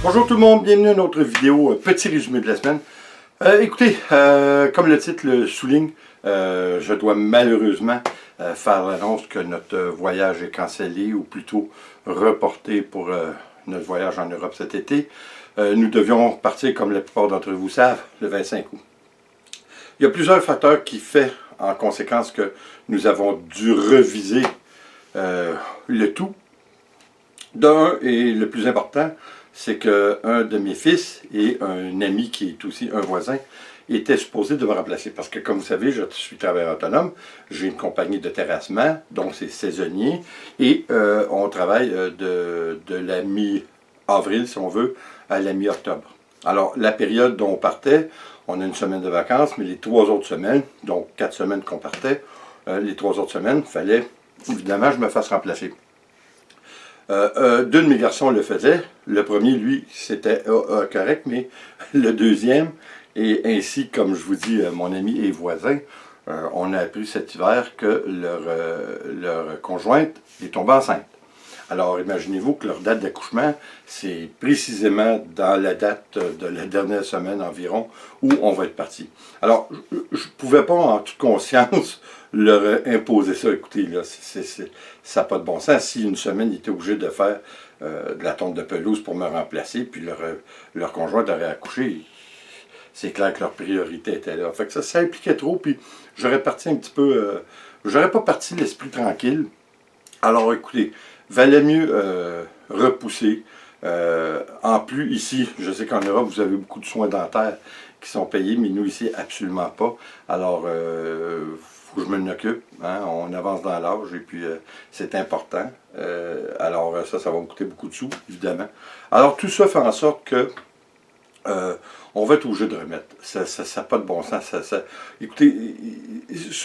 Bonjour tout le monde, bienvenue à une autre vidéo, petit résumé de la semaine. Écoutez, comme le titre le souligne, je dois malheureusement faire l'annonce que notre voyage est cancellé, ou plutôt reporté pour notre voyage en Europe cet été. Nous devions partir, comme la plupart d'entre vous savent, le 25 août. Il y a plusieurs facteurs qui font en conséquence que nous avons dû reviser le tout. D'un, et le plus important, c'est qu'un de mes fils et un ami qui est aussi un voisin étaient supposés de me remplacer. Parce que, comme vous savez, je suis travailleur autonome, j'ai une compagnie de terrassement, donc c'est saisonnier, et on travaille de la mi-avril, si on veut, à la mi-octobre. Alors, la période dont on partait, on a une semaine de vacances, mais les 3 autres semaines, donc 4 semaines qu'on partait, les 3 autres semaines, il fallait, évidemment, que je me fasse remplacer. Deux de mes garçons le faisaient. Le premier, lui, c'était correct, mais le deuxième, et ainsi, comme je vous dis, mon ami et voisin, on a appris cet hiver que leur conjointe est tombée enceinte. Alors, imaginez-vous que leur date d'accouchement, c'est précisément dans la date de la dernière semaine environ où on va être parti. Alors, je ne pouvais pas, en toute conscience, leur imposer ça. Écoutez, là, ça n'a pas de bon sens. Si une semaine, ils étaient obligés de faire de la tonte de pelouse pour me remplacer, puis leur conjointe aurait accouché, c'est clair que leur priorité était là. Fait que ça impliquait trop, puis j'aurais parti un petit peu... j'aurais pas parti l'esprit tranquille. Alors, écoutez, valait mieux repousser. En plus, ici, je sais qu'en Europe, vous avez beaucoup de soins dentaires qui sont payés, mais nous, ici, absolument pas. Alors, faut que je m'en occupe. Hein? On avance dans l'âge et puis c'est important. Alors, ça va me coûter beaucoup de sous, évidemment. Alors, tout ça fait en sorte que on va être obligé de remettre. Ça n'a pas de bon sens. Écoutez,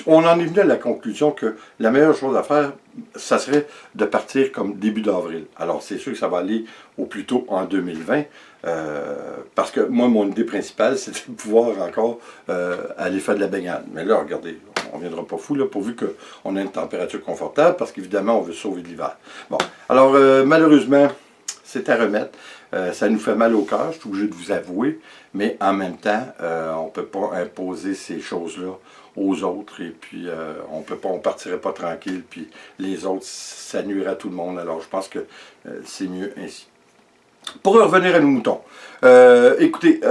on en est venu à la conclusion que la meilleure chose à faire, ça serait de partir comme début d'avril. Alors, c'est sûr que ça va aller au plus tôt en 2020, parce que moi, mon idée principale, c'était de pouvoir encore aller faire de la baignade. Mais là, regardez, on ne viendra pas fou, là, pourvu qu'on ait une température confortable, parce qu'évidemment, on veut sauver de l'hiver. Bon, alors, malheureusement, c'est à remettre. Ça nous fait mal au cœur, je suis obligé de vous avouer, mais en même temps, on ne peut pas imposer ces choses-là aux autres, et puis on ne partirait pas tranquille, puis les autres, ça nuirait à tout le monde. Alors je pense que c'est mieux ainsi. Pour revenir à nos moutons, écoutez,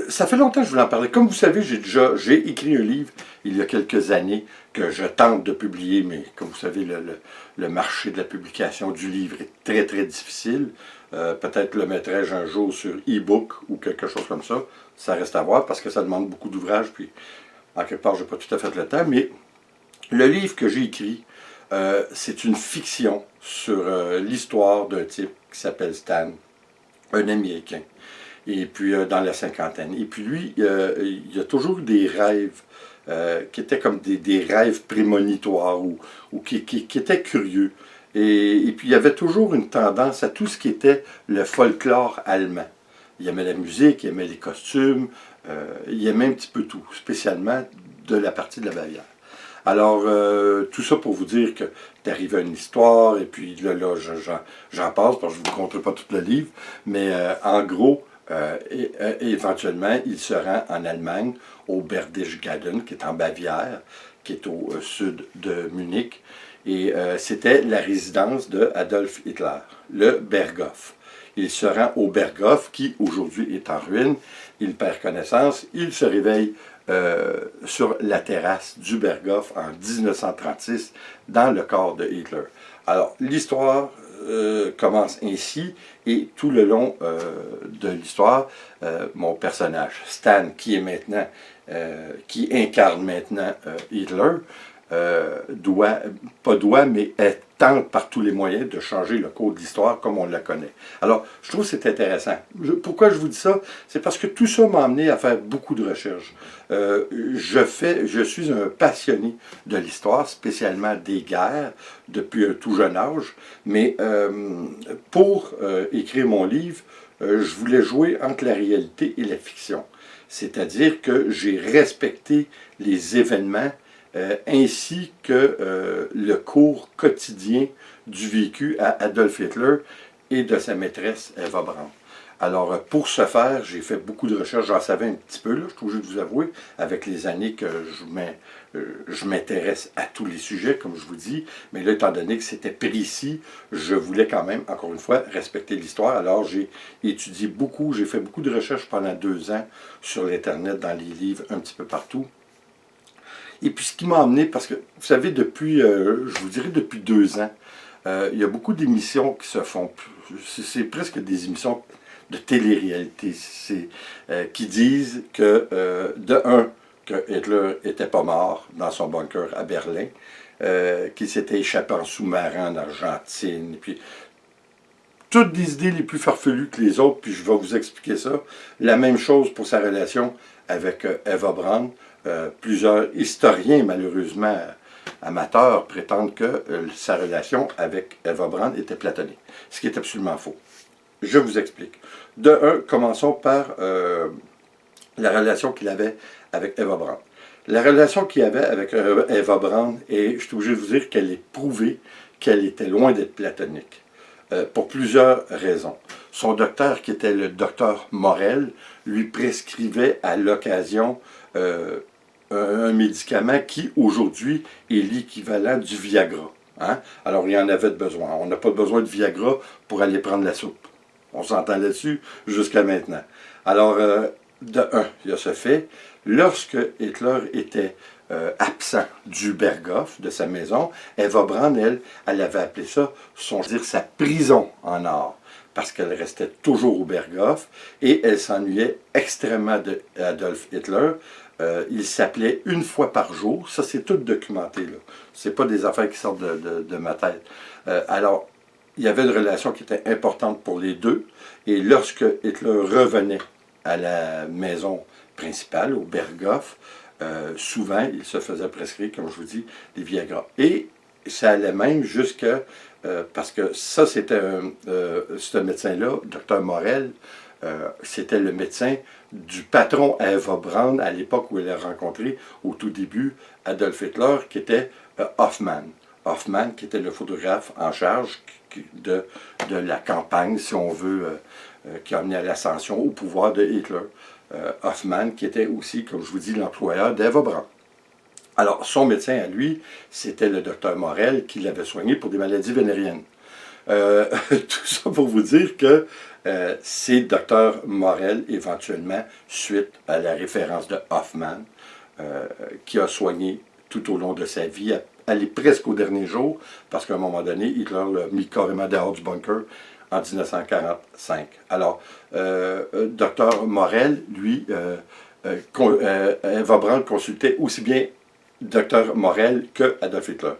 ça fait longtemps que je voulais en parler. Comme vous savez, j'ai écrit un livre il y a quelques années que je tente de publier, mais comme vous savez, le marché de la publication du livre est très très difficile. Peut-être le mettrai-je un jour sur e-book ou quelque chose comme ça. Ça reste à voir parce que ça demande beaucoup d'ouvrage, puis en quelque part, je n'ai pas tout à fait le temps. Mais le livre que j'ai écrit, c'est une fiction sur l'histoire d'un type qui s'appelle Stan, un Américain. Et puis dans la cinquantaine. Et puis lui, il a toujours eu des rêves qui étaient comme des rêves prémonitoires ou qui étaient curieux. Et puis il y avait toujours une tendance à tout ce qui était le folklore allemand. Il aimait la musique, il aimait les costumes, il aimait un petit peu tout, spécialement de la partie de la Bavière. Alors, tout ça pour vous dire que d'arriver à une histoire, et puis là j'en passe, parce que je ne vous conterai pas tout le livre, mais en gros, éventuellement, il se rend en Allemagne, au Berchtesgaden, qui est en Bavière, qui est au sud de Munich, et c'était la résidence de Adolf Hitler, le Berghof. Il se rend au Berghof, qui aujourd'hui est en ruine, il perd connaissance, il se réveille sur la terrasse du Berghof en 1936, dans le corps de Hitler. Alors, l'histoire commence ainsi, et tout le long de l'histoire, mon personnage, Stan, qui incarne maintenant Hitler, mais elle tente par tous les moyens de changer le cours de l'histoire comme on la connaît. Alors, je trouve que c'est intéressant. Pourquoi je vous dis ça? C'est parce que tout ça m'a amené à faire beaucoup de recherches. Je suis un passionné de l'histoire, spécialement des guerres, depuis un tout jeune âge, mais pour écrire mon livre, je voulais jouer entre la réalité et la fiction. C'est-à-dire que j'ai respecté les événements ainsi que le cours quotidien du vécu à Adolf Hitler et de sa maîtresse Eva Braun. Alors, pour ce faire, j'ai fait beaucoup de recherches. J'en savais un petit peu, là, je suis obligé de vous avouer, avec les années que je m'intéresse à tous les sujets, comme je vous dis. Mais là, étant donné que c'était précis, je voulais quand même, encore une fois, respecter l'histoire. Alors, j'ai étudié beaucoup, j'ai fait beaucoup de recherches pendant 2 ans sur l'Internet, dans les livres, un petit peu partout. Et puis, ce qui m'a amené, parce que, vous savez, depuis, je vous dirais depuis 2 ans, il y a beaucoup d'émissions qui se font. C'est presque des émissions de télé-réalité, qui disent que, de un, que Hitler n'était pas mort dans son bunker à Berlin, qu'il s'était échappé en sous-marin en Argentine, puis toutes des idées les plus farfelues que les autres, puis je vais vous expliquer ça. La même chose pour sa relation avec Eva Braun. Plusieurs historiens, malheureusement amateurs, prétendent que sa relation avec Eva Braun était platonique, ce qui est absolument faux. Je vous explique. De un, commençons par la relation qu'il avait avec Eva Braun. La relation qu'il avait avec Eva Braun, et je suis obligé de vous dire qu'elle est prouvée qu'elle était loin d'être platonique, pour plusieurs raisons. Son docteur, qui était le docteur Morel, lui prescrivait à l'occasion un médicament qui, aujourd'hui, est l'équivalent du Viagra. Hein? Alors, il y en avait besoin. On n'a pas besoin de Viagra pour aller prendre la soupe. On s'entend là-dessus jusqu'à maintenant. Alors, de un, il y a ce fait. Lorsque Hitler était absent du Berghof, de sa maison, Eva Braun, elle avait appelé ça sa prison en or, parce qu'elle restait toujours au Berghof et elle s'ennuyait extrêmement d'Adolf Hitler. Il s'appelait une fois par jour. Ça, c'est tout documenté, là. C'est pas des affaires qui sortent de ma tête. Alors, il y avait une relation qui était importante pour les deux. Et lorsque Hitler revenait à la maison principale, au Berghof, souvent, il se faisait prescrire, comme je vous dis, des Viagra. Et ça allait même jusqu'à... parce que ça, c'était ce médecin-là, Dr Morel, c'était le médecin du patron à Eva Braun à l'époque où elle a rencontré, au tout début, Adolf Hitler, qui était Hoffmann. Hoffmann, qui était le photographe en charge de la campagne, si on veut, qui a amené à l'ascension au pouvoir de Hitler. Hoffmann, qui était aussi, comme je vous dis, l'employeur d'Eva Braun. Alors, son médecin à lui, c'était le docteur Morel, qui l'avait soigné pour des maladies vénériennes. Tout ça pour vous dire que c'est docteur Morel, éventuellement, suite à la référence de Hoffmann, qui a soigné tout au long de sa vie, aller presque au dernier jour, parce qu'à un moment donné, Hitler l'a mis carrément dehors du bunker en 1945. Alors, docteur Morel, lui, Eva Braun consultait aussi bien Dr Morel que Adolf Hitler.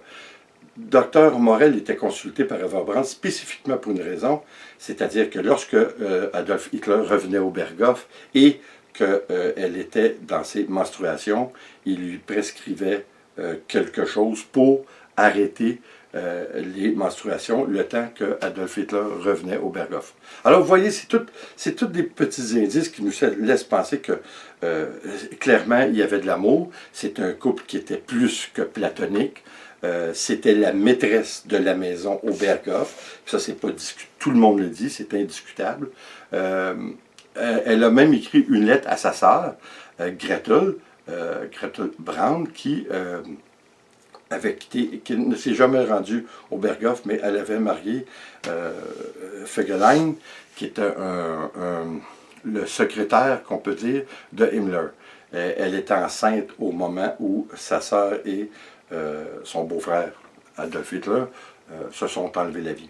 Dr Morel était consulté par Eva Braun spécifiquement pour une raison, c'est-à-dire que lorsque Adolf Hitler revenait au Berghof et qu'elle était dans ses menstruations, il lui prescrivait quelque chose pour arrêter les menstruations le temps que Adolf Hitler revenait au Berghof. Alors vous voyez, c'est tous des petits indices qui nous laissent penser que clairement il y avait de l'amour. C'est un couple qui était plus que platonique. C'était la maîtresse de la maison au Berghof. Ça, c'est pas discutable. Tout le monde le dit, c'est indiscutable. Elle a même écrit une lettre à sa sœur, Gretel Braun, qui ne s'est jamais rendue au Berghof, mais elle avait marié Fegelein, qui était le secrétaire, qu'on peut dire, de Himmler. Elle était enceinte au moment où sa sœur et son beau-frère, Adolf Hitler, se sont enlevés la vie.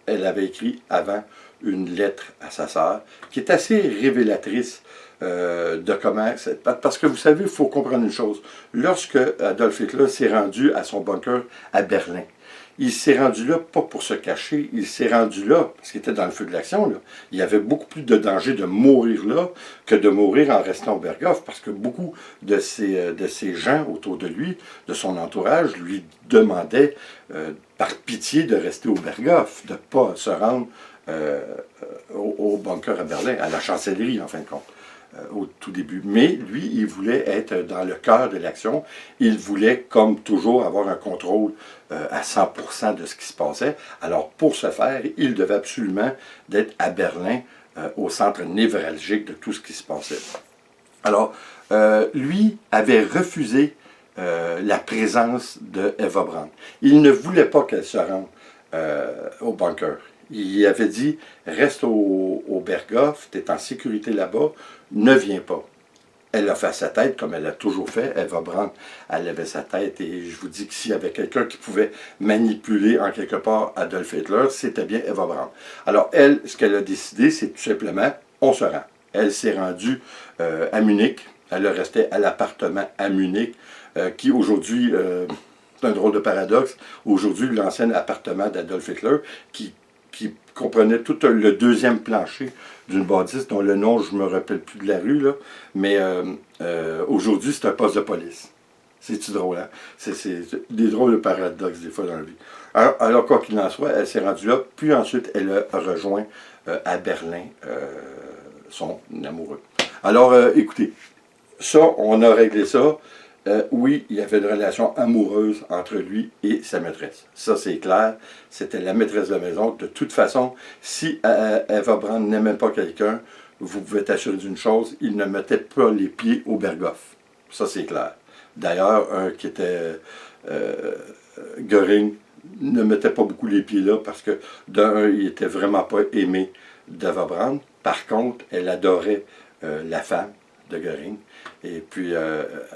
Elle avait écrit avant une lettre à sa sœur, qui est assez révélatrice de comment... Parce que vous savez, il faut comprendre une chose. Lorsque Adolf Hitler s'est rendu à son bunker à Berlin, il s'est rendu là pas pour se cacher, il s'est rendu là parce qu'il était dans le feu de l'action. Il y avait beaucoup plus de danger de mourir là que de mourir en restant au Berghof, parce que beaucoup de ces gens autour de lui, de son entourage, lui demandaient par pitié de rester au Berghof, de ne pas se rendre au bunker à Berlin, à la chancellerie en fin de compte. Au tout début. Mais lui, il voulait être dans le cœur de l'action. Il voulait, comme toujours, avoir un contrôle à 100% de ce qui se passait. Alors, pour ce faire, il devait absolument d'être à Berlin au centre névralgique de tout ce qui se passait. Alors, lui avait refusé la présence de Eva Braun. Il ne voulait pas qu'elle se rende au bunker. Il avait dit, reste au Berghof, tu es en sécurité là-bas, ne viens pas. Elle a fait sa tête comme elle a toujours fait. Eva Braun, elle levait sa tête et je vous dis que s'il y avait quelqu'un qui pouvait manipuler en quelque part Adolf Hitler, c'était bien Eva Braun. Alors elle, ce qu'elle a décidé, c'est tout simplement, on se rend. Elle s'est rendue à Munich. Elle restait à l'appartement à Munich, qui aujourd'hui, c'est un drôle de paradoxe, aujourd'hui l'ancien appartement d'Adolf Hitler, qui comprenait tout le deuxième plancher d'une bâtisse dont le nom, je ne me rappelle plus de la rue, là, mais aujourd'hui, c'est un poste de police. C'est-tu drôle, hein? C'est des drôles de paradoxes, des fois, dans la vie. Alors quoi qu'il en soit, elle s'est rendue là, puis ensuite, elle a rejoint à Berlin son amoureux. Alors, écoutez, ça, on a réglé ça. Oui, il y avait une relation amoureuse entre lui et sa maîtresse. Ça, c'est clair. C'était la maîtresse de la maison. De toute façon, si Eva Braun n'aimait pas quelqu'un, vous pouvez être assuré d'une chose, il ne mettait pas les pieds au Berghof. Ça, c'est clair. D'ailleurs, un qui était Göring ne mettait pas beaucoup les pieds là parce que, d'un, il n'était vraiment pas aimé d'Eva Braun. Par contre, elle adorait la femme de Göring. Et puis,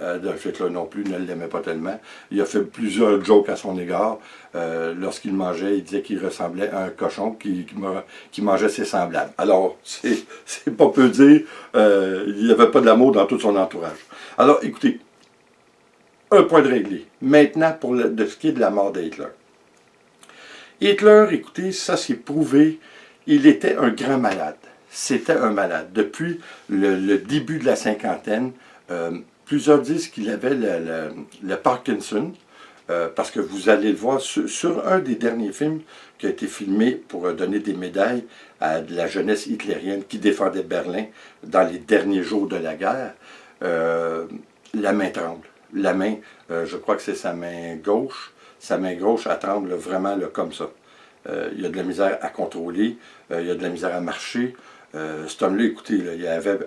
Adolf Hitler non plus ne l'aimait pas tellement. Il a fait plusieurs jokes à son égard. Lorsqu'il mangeait, il disait qu'il ressemblait à un cochon qui mangeait ses semblables. Alors, c'est pas peu dire, il n'y avait pas d'amour dans tout son entourage. Alors, écoutez, un point de réglé. Maintenant, pour de ce qui est de la mort d'Hitler. Hitler, écoutez, ça c'est prouvé, il était un grand malade. C'était un malade. Depuis le début de la cinquantaine, plusieurs disent qu'il avait le Parkinson, parce que vous allez le voir sur un des derniers films qui a été filmé pour donner des médailles à de la jeunesse hitlérienne qui défendait Berlin dans les derniers jours de la guerre. La main tremble. La main, je crois que c'est sa main gauche. Sa main gauche, elle tremble vraiment là, comme ça. Il y a de la misère à contrôler, il y a de la misère à marcher. Cet homme-là, écoutez, là,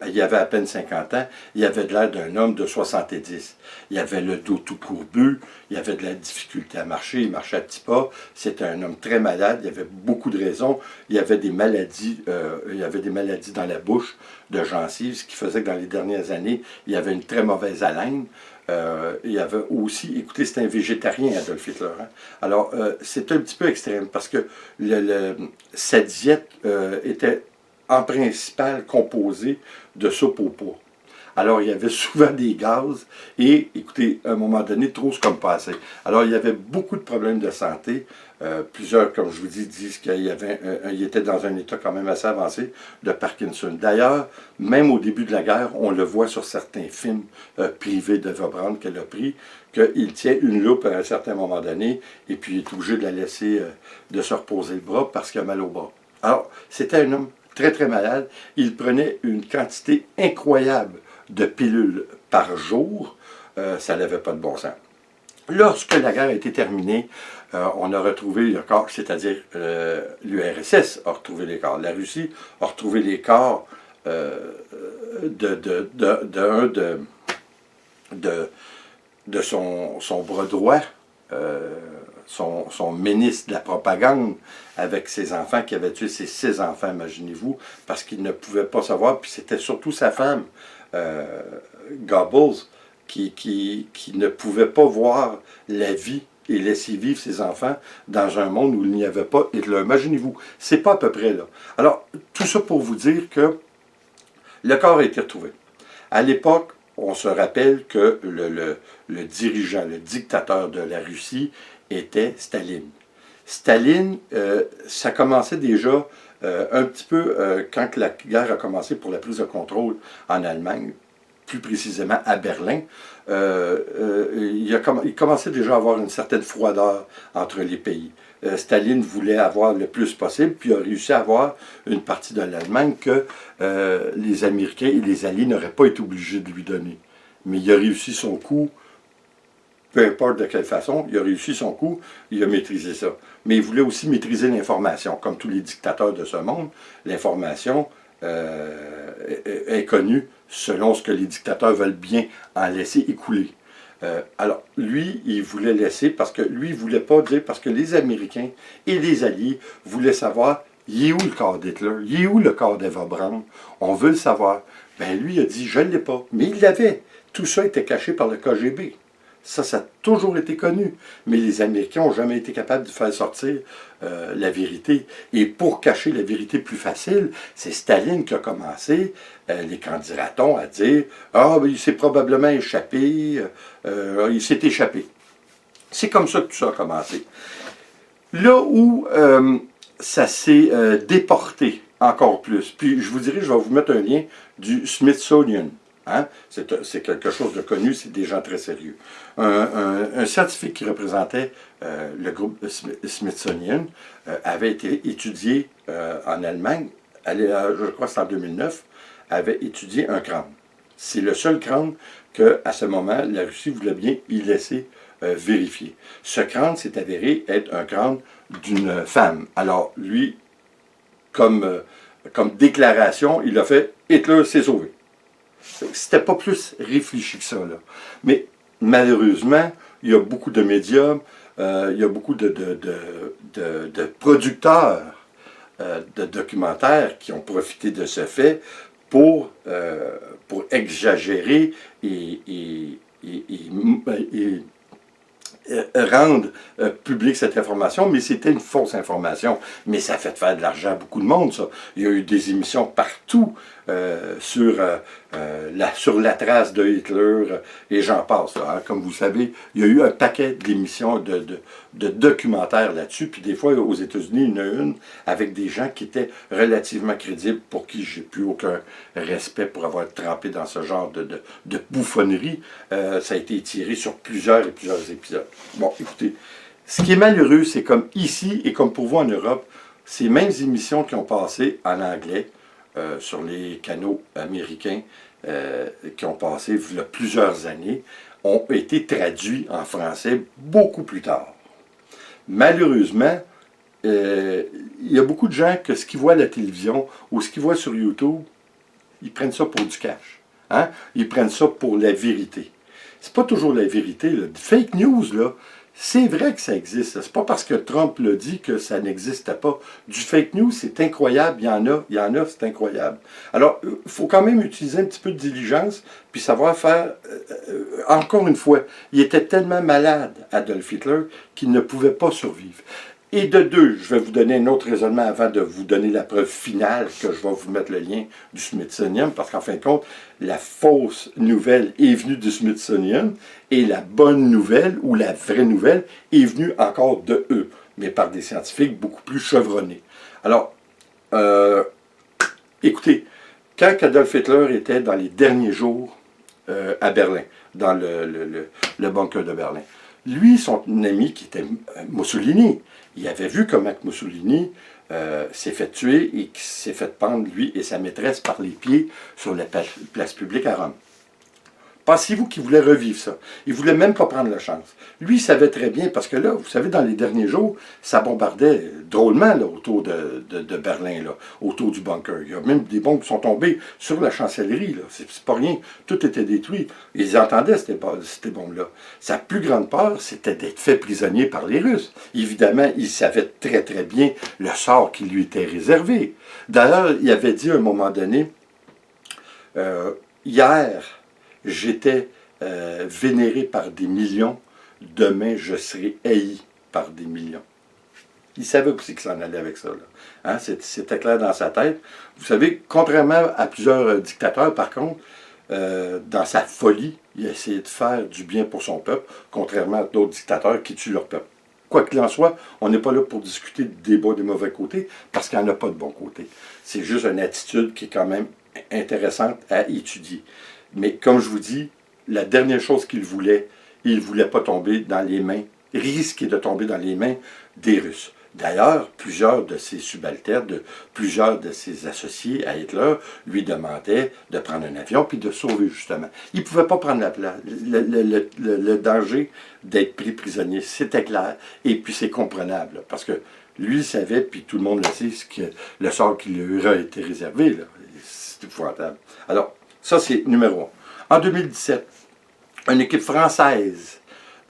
il avait à peine 50 ans, il avait de l'air d'un homme de 70. Il avait le dos tout courbu, il avait de la difficulté à marcher, il marchait à petits pas. C'était un homme très malade, il avait beaucoup de raisons. Il avait des maladies dans la bouche, de gencives, ce qui faisait que dans les dernières années, il avait une très mauvaise haleine. Il y avait aussi, écoutez, c'est un végétarien, Adolf Hitler. Hein? Alors, c'est un petit peu extrême parce que sa diète était en principal composée de soupe au pois. Alors, il y avait souvent des gaz et, écoutez, à un moment donné, trop c'est comme pas assez. Alors, il y avait beaucoup de problèmes de santé. Plusieurs, comme je vous dis, disent qu'il était dans un état quand même assez avancé de Parkinson. D'ailleurs, même au début de la guerre, on le voit sur certains films privés d'Eva Braun qu'elle a pris, qu'il tient une loupe à un certain moment donné et puis il est obligé de la laisser de se reposer le bras parce qu'il a mal au bras. Alors, c'était un homme très très malade. Il prenait une quantité incroyable de pilules par jour. Ça n'avait pas de bon sens. Lorsque la guerre a été terminée, on a retrouvé le corps, c'est-à-dire l'URSS a retrouvé les corps. La Russie a retrouvé les corps de son bras droit, son ministre de la propagande, avec ses enfants, qui avait tué ses 6 enfants, imaginez-vous, parce qu'il ne pouvait pas savoir, puis c'était surtout sa femme, Goebbels, qui ne pouvait pas voir la vie et laisser vivre ses enfants dans un monde où il n'y avait pas Hitler. Imaginez-vous, c'est pas à peu près là. Alors, tout ça pour vous dire que le corps a été retrouvé. À l'époque, on se rappelle que le dirigeant, le dictateur de la Russie était Staline. Staline, ça commençait déjà un petit peu quand la guerre a commencé pour la prise de contrôle en Allemagne, plus précisément à Berlin. Il commençait déjà à avoir une certaine froideur entre les pays. Staline voulait avoir le plus possible, puis a réussi à avoir une partie de l'Allemagne que les Américains et les Alliés n'auraient pas été obligés de lui donner. Mais il a réussi son coup, peu importe de quelle façon, il a réussi son coup, il a maîtrisé ça. Mais il voulait aussi maîtriser l'information, comme tous les dictateurs de ce monde. L'information, est connu selon ce que les dictateurs veulent bien en laisser écouler. Alors, lui, il voulait laisser parce que lui, il ne voulait pas dire, parce que les Américains et les Alliés voulaient savoir, il est où le corps d'Hitler? Il est où le corps d'Eva Braun? On veut le savoir. Ben lui, il a dit, je ne l'ai pas. Mais il l'avait. Tout ça était caché par le KGB. Ça a toujours été connu. Mais les Américains n'ont jamais été capables de faire sortir la vérité. Et pour cacher la vérité plus facile, c'est Staline qui a commencé, les candidatons, à dire « Ah, ben, il s'est probablement échappé, il s'est échappé. » C'est comme ça que tout ça a commencé. Là où ça s'est déporté encore plus, puis je vous dirais, je vais vous mettre un lien du Smithsonian. Hein? C'est quelque chose de connu, c'est des gens très sérieux. Un scientifique qui représentait le groupe Smithsonian avait été étudié en Allemagne, je crois que c'est en 2009, avait étudié un crâne. C'est le seul crâne qu'à ce moment, la Russie voulait bien y laisser vérifier. Ce crâne s'est avéré être un crâne d'une femme. Alors, lui, comme déclaration, il a fait « Hitler s'est sauvé ». C'était pas plus réfléchi que ça, là. Mais malheureusement, il y a beaucoup de médias, il y a beaucoup de producteurs de documentaires qui ont profité de ce fait pour exagérer et rendre publique cette information, mais c'était une fausse information. Mais ça fait faire de l'argent à beaucoup de monde, ça. Il y a eu des émissions partout sur la trace de Hitler, et j'en passe. Hein. Comme vous savez, il y a eu un paquet d'émissions, de documentaires là-dessus, puis des fois, aux États-Unis, il y en a une avec des gens qui étaient relativement crédibles, pour qui j'ai plus aucun respect pour avoir trempé dans ce genre de bouffonnerie. Ça a été tiré sur plusieurs et plusieurs épisodes. Bon, écoutez, ce qui est malheureux, c'est comme ici et comme pour vous en Europe, ces mêmes émissions qui ont passé en anglais sur les canaux américains, qui ont passé il y a plusieurs années, ont été traduits en français beaucoup plus tard. Malheureusement, il y a beaucoup de gens que ce qu'ils voient à la télévision ou ce qu'ils voient sur YouTube, ils prennent ça pour du cash. Hein? Ils prennent ça pour la vérité. C'est pas toujours la vérité. Là. Fake news, là, c'est vrai que ça existe. C'est pas parce que Trump l'a dit que ça n'existait pas. Du fake news, c'est incroyable. Il y en a, c'est incroyable. Alors, il faut quand même utiliser un petit peu de diligence, puis savoir faire... encore une fois, il était tellement malade, Adolf Hitler, qu'il ne pouvait pas survivre. Et de deux, je vais vous donner un autre raisonnement avant de vous donner la preuve finale, que je vais vous mettre le lien du Smithsonian, parce qu'en fin de compte, la fausse nouvelle est venue du Smithsonian, et la bonne nouvelle, ou la vraie nouvelle, est venue encore de eux, mais par des scientifiques beaucoup plus chevronnés. Alors, écoutez, quand Adolf Hitler était dans les derniers jours à Berlin, dans le bunker de Berlin, lui, son ami qui était Mussolini, il avait vu comment Mussolini s'est fait tuer et qui s'est fait pendre, lui et sa maîtresse, par les pieds sur la place publique à Rome. Pensez-vous qu'il voulait revivre ça? Il ne voulait même pas prendre la chance. Lui, il savait très bien, parce que là, vous savez, dans les derniers jours, ça bombardait drôlement là, autour de Berlin, là, autour du bunker. Il y a même des bombes qui sont tombées sur la chancellerie. C'est pas rien. Tout était détruit. Ils entendaient ces bombes-là. Sa plus grande peur, c'était d'être fait prisonnier par les Russes. Évidemment, il savait très, très bien le sort qui lui était réservé. D'ailleurs, il avait dit à un moment donné, hier, j'étais vénéré par des millions, demain je serai haï par des millions. Il savait aussi qu'il s'en allait avec ça. Hein? C'était clair dans sa tête. Vous savez, contrairement à plusieurs dictateurs, par contre, dans sa folie, il a essayé de faire du bien pour son peuple, contrairement à d'autres dictateurs qui tuent leur peuple. Quoi qu'il en soit, on n'est pas là pour discuter des bons et des mauvais côtés, parce qu'il n'y en a pas de bon côté. C'est juste une attitude qui est quand même intéressante à étudier. Mais comme je vous dis, la dernière chose qu'il voulait, il ne voulait pas tomber dans les mains, risquer de tomber dans les mains des Russes. D'ailleurs, plusieurs de ses subalternes, plusieurs de ses associés à Hitler lui demandaient de prendre un avion puis de sauver justement. Il ne pouvait pas prendre le danger d'être pris prisonnier, c'était clair. Et puis c'est comprenable, parce que Lui, il savait, puis tout le monde le sait, le sort qui lui a été réservé. Là. C'est épouvantable. Alors, ça, c'est numéro 1. En 2017, une équipe française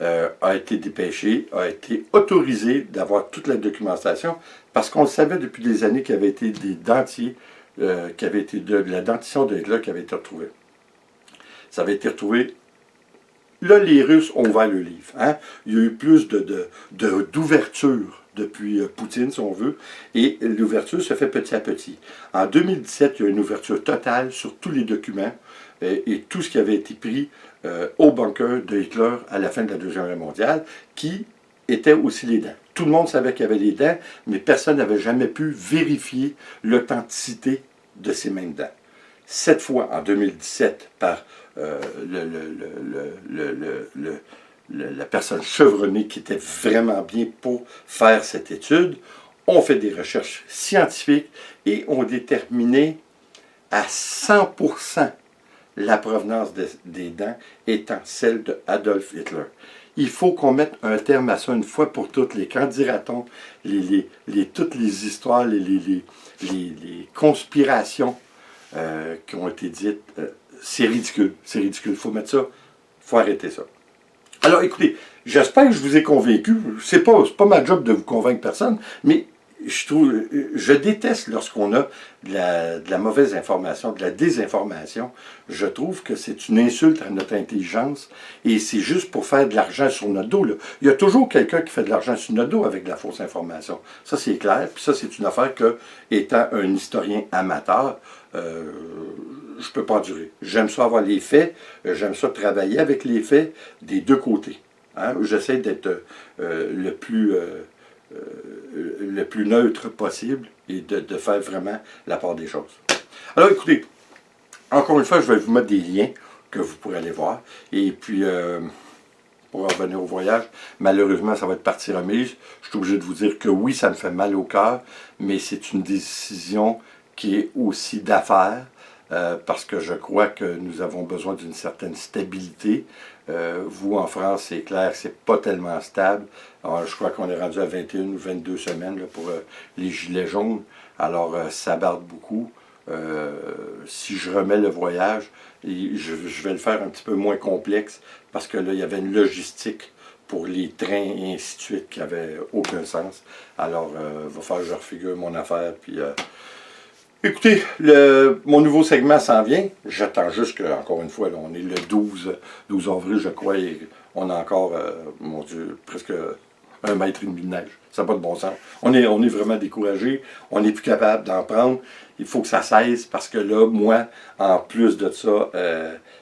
a été dépêchée, a été autorisée d'avoir toute la documentation, parce qu'on le savait depuis des années qu'il y avait été des dentiers, qui avaient été de la dentition de Hitler qui avait été retrouvée. Ça avait été retrouvé. Là, les Russes ont ouvert le livre. Hein? Il y a eu plus d'ouverture depuis Poutine, si on veut, et l'ouverture se fait petit à petit. En 2017, il y a une ouverture totale sur tous les documents et tout ce qui avait été pris au bunker de Hitler à la fin de la Deuxième Guerre mondiale, qui était aussi les dents. Tout le monde savait qu'il y avait les dents, mais personne n'avait jamais pu vérifier l'authenticité de ces mêmes dents. Cette fois, en 2017, par la personne chevronnée qui était vraiment bien pour faire cette étude, ont fait des recherches scientifiques et ont déterminé à 100% la provenance des dents étant celle de Adolf Hitler. Il faut qu'on mette un terme à ça une fois pour toutes. Les qu'en dira-t-on, toutes les histoires, les conspirations qui ont été dites, c'est ridicule. C'est ridicule. Il faut mettre ça, il faut arrêter ça. Alors écoutez, j'espère que je vous ai convaincu. C'est pas ma job de vous convaincre personne, mais je déteste lorsqu'on a de la mauvaise information, de la désinformation. Je trouve que c'est une insulte à notre intelligence et c'est juste pour faire de l'argent sur notre dos. Là. Il y a toujours quelqu'un qui fait de l'argent sur notre dos avec de la fausse information. Ça, c'est clair. Puis ça, c'est une affaire que, étant un historien amateur, je peux pas endurer. J'aime ça avoir les faits, j'aime ça travailler avec les faits des deux côtés. Hein? J'essaie d'être le plus neutre possible et de faire vraiment la part des choses. Alors écoutez, encore une fois, je vais vous mettre des liens que vous pourrez aller voir. Et puis, pour revenir au voyage, malheureusement, ça va être partie remise. Je suis obligé de vous dire que oui, ça me fait mal au cœur, mais c'est une décision qui est aussi d'affaires. Parce que je crois que nous avons besoin d'une certaine stabilité. Vous, en France, c'est clair que c'est pas tellement stable. Alors, je crois qu'on est rendu à 21 ou 22 semaines là, pour les gilets jaunes. Alors, ça barde beaucoup. Si je remets le voyage, je vais le faire un petit peu moins complexe parce que là, il y avait une logistique pour les trains et ainsi de suite qui n'avait aucun sens. Alors, il va falloir que je refigure mon affaire, puis... Écoutez, mon nouveau segment s'en vient. J'attends juste que, encore une fois, là, on est le 12 avril, je crois, et on a encore, mon Dieu, presque 1,5 mètre de neige. Ça n'a pas de bon sens. On est vraiment découragé. On n'est plus capable d'en prendre. Il faut que ça cesse parce que là, moi, en plus de ça,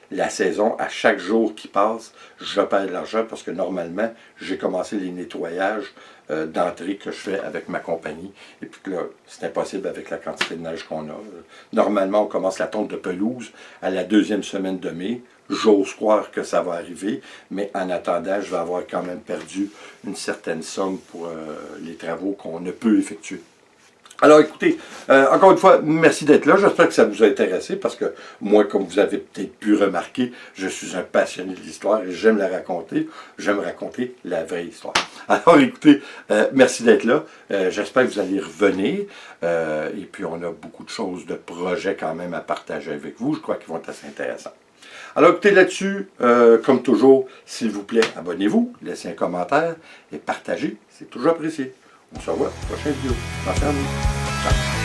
la saison, à chaque jour qui passe, je perds de l'argent parce que normalement, j'ai commencé les nettoyages d'entrée que je fais avec ma compagnie. Et puis là, c'est impossible avec la quantité de neige qu'on a. Normalement, on commence la tonte de pelouse à la 2e semaine de mai. J'ose croire que ça va arriver, mais en attendant, je vais avoir quand même perdu une certaine somme pour les travaux qu'on ne peut effectuer. Alors écoutez, encore une fois, merci d'être là. J'espère que ça vous a intéressé parce que moi, comme vous avez peut-être pu remarquer, je suis un passionné de l'histoire et j'aime la raconter. J'aime raconter la vraie histoire. Alors écoutez, merci d'être là. J'espère que vous allez revenir. Et puis on a beaucoup de choses, de projets quand même à partager avec vous. Je crois qu'ils vont être assez intéressants. Alors écoutez là-dessus, comme toujours, s'il vous plaît, abonnez-vous, laissez un commentaire et partagez. C'est toujours apprécié. On se revoit dans la prochaine vidéo. Merci à vous. Ciao.